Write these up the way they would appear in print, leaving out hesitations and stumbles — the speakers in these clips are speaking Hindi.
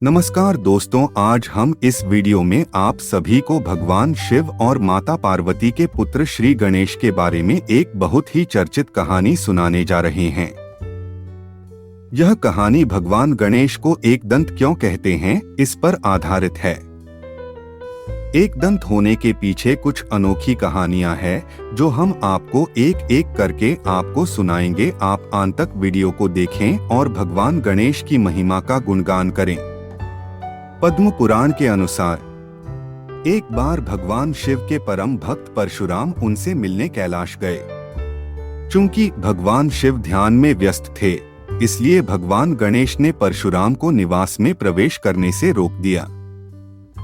नमस्कार दोस्तों, आज हम इस वीडियो में आप सभी को भगवान शिव और माता पार्वती के पुत्र श्री गणेश के बारे में एक बहुत ही चर्चित कहानी सुनाने जा रहे हैं। यह कहानी भगवान गणेश को एक दंत क्यों कहते हैं, इस पर आधारित है। एक दंत होने के पीछे कुछ अनोखी कहानियां हैं जो हम आपको एक एक करके आपको सुनाएंगे। आप अंत तक वीडियो को देखें और भगवान गणेश की महिमा का गुणगान करें। पद्म पुराण के अनुसार एक बार भगवान शिव के परम भक्त परशुराम उनसे मिलने कैलाश गए। चूंकि भगवान शिव ध्यान में व्यस्त थे, इसलिए भगवान गणेश ने परशुराम को निवास में प्रवेश करने से रोक दिया।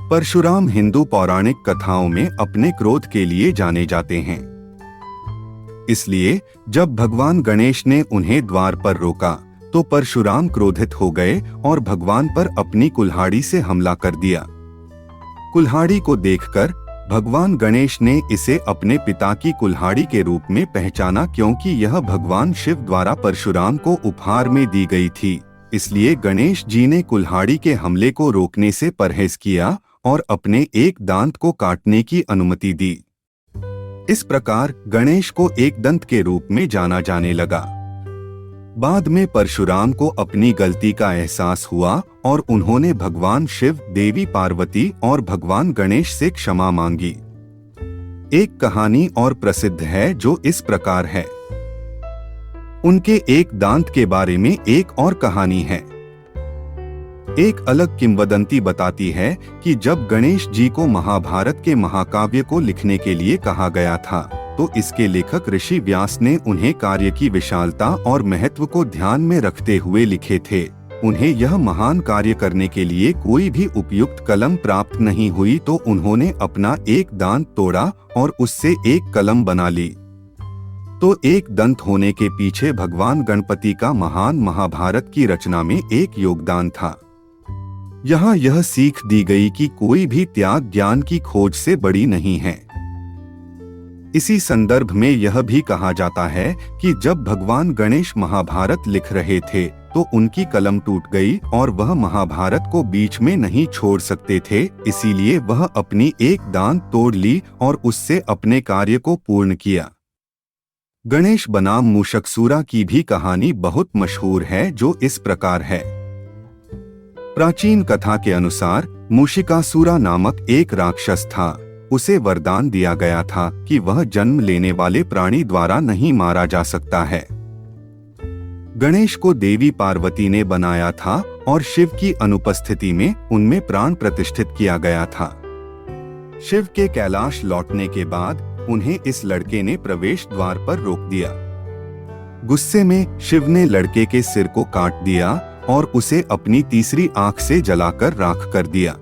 परशुराम हिंदू पौराणिक कथाओं में अपने क्रोध के लिए जाने जाते हैं। इसलिए जब भगवान गणेश ने उन्हें द्वार पर रोका तो परशुराम क्रोधित हो गए और भगवान पर अपनी कुल्हाड़ी से हमला कर दिया। कुल्हाड़ी को देखकर भगवान गणेश ने इसे अपने पिता की कुल्हाड़ी के रूप में पहचाना, क्योंकि यह भगवान शिव द्वारा परशुराम को उपहार में दी गई थी। इसलिए गणेश जी ने कुल्हाड़ी के हमले को रोकने से परहेज किया और अपने एक दांत को काटने की अनुमति दी। इस प्रकार गणेश को एक दंत के रूप में जाना जाने लगा। बाद में परशुराम को अपनी गलती का एहसास हुआ और उन्होंने भगवान शिव, देवी पार्वती और भगवान गणेश से क्षमा मांगी। एक कहानी और प्रसिद्ध है जो इस प्रकार है। उनके एक दांत के बारे में एक और कहानी है। एक अलग किंवदंती बताती है कि जब गणेश जी को महाभारत के महाकाव्य को लिखने के लिए कहा गया था, तो इसके लेखक ऋषि व्यास ने उन्हें कार्य की विशालता और महत्व को ध्यान में रखते हुए लिखे थे। उन्हें यह महान कार्य करने के लिए कोई भी उपयुक्त कलम प्राप्त नहीं हुई, तो उन्होंने अपना एक दांत तोड़ा और उससे एक कलम बना ली। तो एक दंत होने के पीछे भगवान गणपति का महान महाभारत की रचना में एक योगदान था। यहाँ यह सीख दी गई कि कोई भी त्याग ज्ञान की खोज से बड़ी नहीं है। इसी संदर्भ में यह भी कहा जाता है कि जब भगवान गणेश महाभारत लिख रहे थे तो उनकी कलम टूट गई और वह महाभारत को बीच में नहीं छोड़ सकते थे, इसीलिए वह अपनी एक दांत तोड़ ली और उससे अपने कार्य को पूर्ण किया। गणेश बनाम मूषकसूरा की भी कहानी बहुत मशहूर है, जो इस प्रकार है। प्राचीन कथा के अनुसार मूषिकासुरा नामक एक राक्षस था। उसे वरदान दिया गया था कि वह जन्म लेने वाले प्राणी द्वारा नहीं मारा जा सकता है। गणेश को देवी पार्वती ने बनाया था और शिव की अनुपस्थिति में उनमें प्राण प्रतिष्ठित किया गया था। शिव के कैलाश लौटने के बाद उन्हें इस लड़के ने प्रवेश द्वार पर रोक दिया। गुस्से में शिव ने लड़के के सिर को काट दिया और उसे अपनी तीसरी आंख से जलाकर राख कर दिया।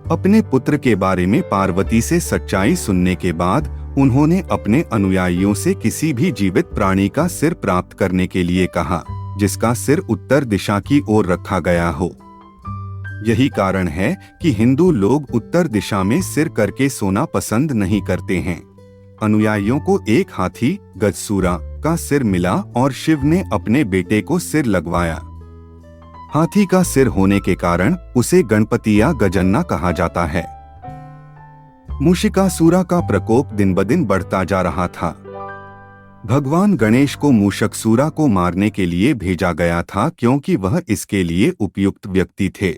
अपने पुत्र के बारे में पार्वती से सच्चाई सुनने के बाद उन्होंने अपने अनुयायियों से किसी भी जीवित प्राणी का सिर प्राप्त करने के लिए कहा, जिसका सिर उत्तर दिशा की ओर रखा गया हो। यही कारण है कि हिंदू लोग उत्तर दिशा में सिर करके सोना पसंद नहीं करते हैं। अनुयायियों को एक हाथी गजसूरा का सिर मिला और शिव ने अपने बेटे को सिर लगवाया। हाथी का सिर होने के कारण उसे गणपति या गजन्ना कहा जाता है। मूषिकासुरा का प्रकोप दिन ब दिन बढ़ता जा रहा था। भगवान गणेश को मूषकसूरा को मारने के लिए भेजा गया था, क्योंकि वह इसके लिए उपयुक्त व्यक्ति थे।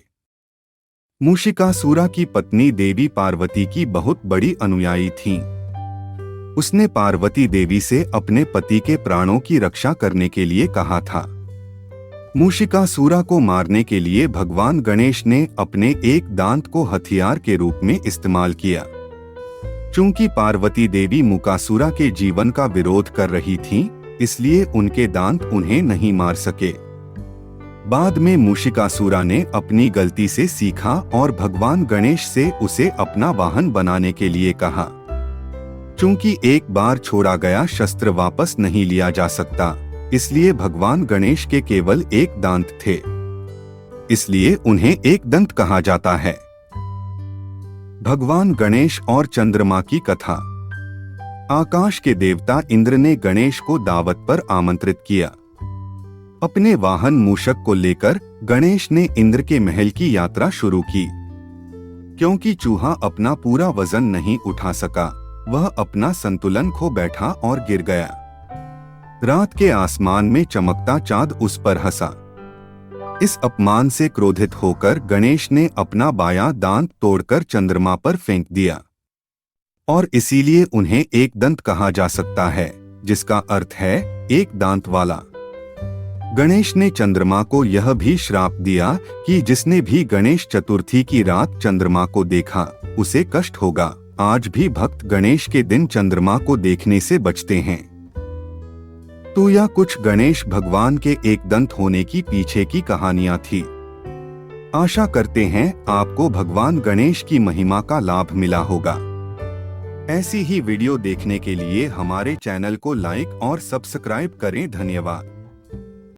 मूषिकासुरा की पत्नी देवी पार्वती की बहुत बड़ी अनुयायी थीं। उसने पार्वती देवी से अपने पति के प्राणों की रक्षा करने के लिए कहा था। मूषिकासुरा को मारने के लिए भगवान गणेश ने अपने एक दांत को हथियार के रूप में इस्तेमाल किया। चूंकि पार्वती देवी मूकासुरा के जीवन का विरोध कर रही थीं, इसलिए उनके दांत उन्हें नहीं मार सके। बाद में मूषिकासुरा ने अपनी गलती से सीखा और भगवान गणेश से उसे अपना वाहन बनाने के लिए कहा। चूंकि एक बार छोड़ा गया शस्त्र वापस नहीं लिया जा सकता, इसलिए भगवान गणेश के केवल एक दांत थे, इसलिए उन्हें एक दंत कहा जाता है। भगवान गणेश और चंद्रमा की कथा। आकाश के देवता इंद्र ने गणेश को दावत पर आमंत्रित किया। अपने वाहन मूषक को लेकर गणेश ने इंद्र के महल की यात्रा शुरू की। क्योंकि चूहा अपना पूरा वजन नहीं उठा सका, वह अपना संतुलन खो बैठा और गिर गया। रात के आसमान में चमकता चांद उस पर हंसा। इस अपमान से क्रोधित होकर गणेश ने अपना बायां दांत तोड़कर चंद्रमा पर फेंक दिया, और इसीलिए उन्हें एक दंत कहा जा सकता है, जिसका अर्थ है एक दांत वाला। गणेश ने चंद्रमा को यह भी श्राप दिया कि जिसने भी गणेश चतुर्थी की रात चंद्रमा को देखा उसे कष्ट होगा। आज भी भक्त गणेश के दिन चंद्रमा को देखने से बचते हैं। तो यह कुछ गणेश भगवान के एक दंत होने की पीछे की कहानियां थी। आशा करते हैं आपको भगवान गणेश की महिमा का लाभ मिला होगा। ऐसी ही वीडियो देखने के लिए हमारे चैनल को लाइक और सब्सक्राइब करें। धन्यवाद।